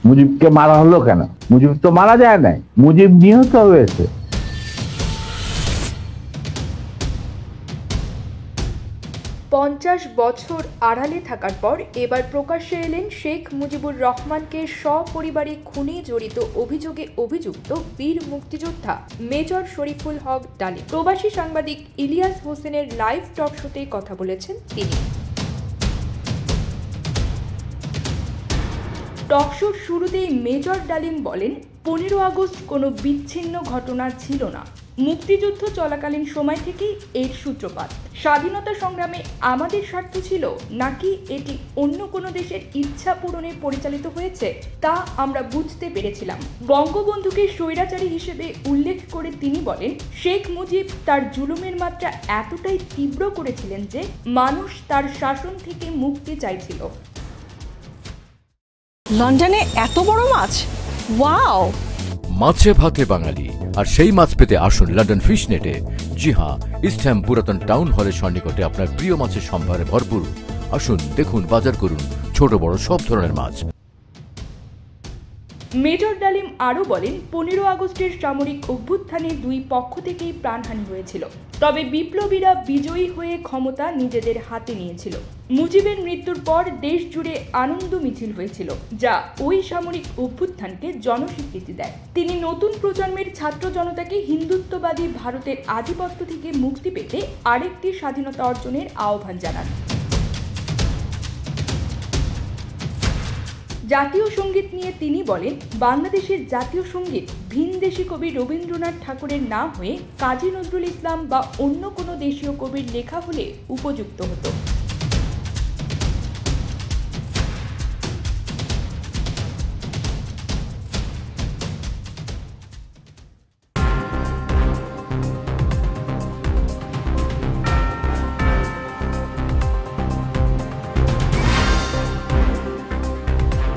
মুজিবকে মারা হলো কেন? মুজিব তো মারা যায় নাই, মুজিব নিহত হয়েছে। 50 বছর আড়ালে থাকার পর এবার প্রকাশ্যে এলেন শেখ মুজিবুর রহমানকে সপরিবারে খুনে জড়িত অভিযোগে অভিযুক্ত বীর মুক্তিযোদ্ধা মেজর শরীফুল হক ডালিম। প্রবাসী সাংবাদিক ইলিয়াস হোসেনের লাইভ টক শোতে কথা বলেছেন তিনি। টকশোর শুরুতেই মেজর ডালিম বলেন, 15 আগস্ট কোনো বিচ্ছিন্ন ঘটনা ছিল না। মুক্তিযুদ্ধ চলাকালীন সময় থেকেই এর সূত্রপাত। স্বাধীনতা সংগ্রামে আমাদের স্বার্থ ছিল নাকি এটি অন্য কোনো দেশের ইচ্ছা পূরণে পরিচালিত হয়েছে তা আমরা বুঝতে পেরেছিলাম। বঙ্গবন্ধুকে স্বৈরাচারী হিসেবে উল্লেখ করে তিনি বলেন, শেখ মুজিব তার জুলুমের মাত্রা এতটাই তীব্র করেছিলেন যে মানুষ তার শাসন থেকে মুক্তি চাইছিল। লন্ডনে এত বড় মাছ, ওয়াও! মাছে ভাতে বাঙালি, আর সেই মাছ পেতে আসুন লন্ডন ফিশ নেটে। জি হ্যাঁ, ইস্টহ্যাম পুরাতন টাউন হলের সন্নিকটে আপনার প্রিয় মাছের সম্ভারে ভরপুর। আসুন, দেখুন, বাজার করুন ছোট বড় সব ধরনের মাছ। মেজর ডালিম আরও বলেন, 15 আগস্টের সামরিক অভ্যুত্থানে দুই পক্ষ থেকেই প্রাণহানি হয়েছিল, তবে বিপ্লবীরা বিজয়ী হয়ে ক্ষমতা নিজেদের হাতে নিয়েছিল। মুজিবের মৃত্যুর পর দেশ জুড়ে আনন্দ মিছিল হয়েছিল, যা ওই সামরিক অভ্যুত্থানকে জনস্বীকৃতি দেয়। তিনি নতুন প্রজন্মের ছাত্র জনতাকে হিন্দুত্ববাদী ভারতের আধিপত্য থেকে মুক্তি পেতে আরেকটি স্বাধীনতা অর্জনের আহ্বান জানান। জাতীয় সঙ্গীত নিয়ে তিনি বলেন, বাংলাদেশের জাতীয় সঙ্গীত ভিনদেশী কবি রবীন্দ্রনাথ ঠাকুরের না হয়ে কাজী নজরুল ইসলাম বা অন্য কোনো দেশীয় কবির লেখা হলে উপযুক্ত হতো।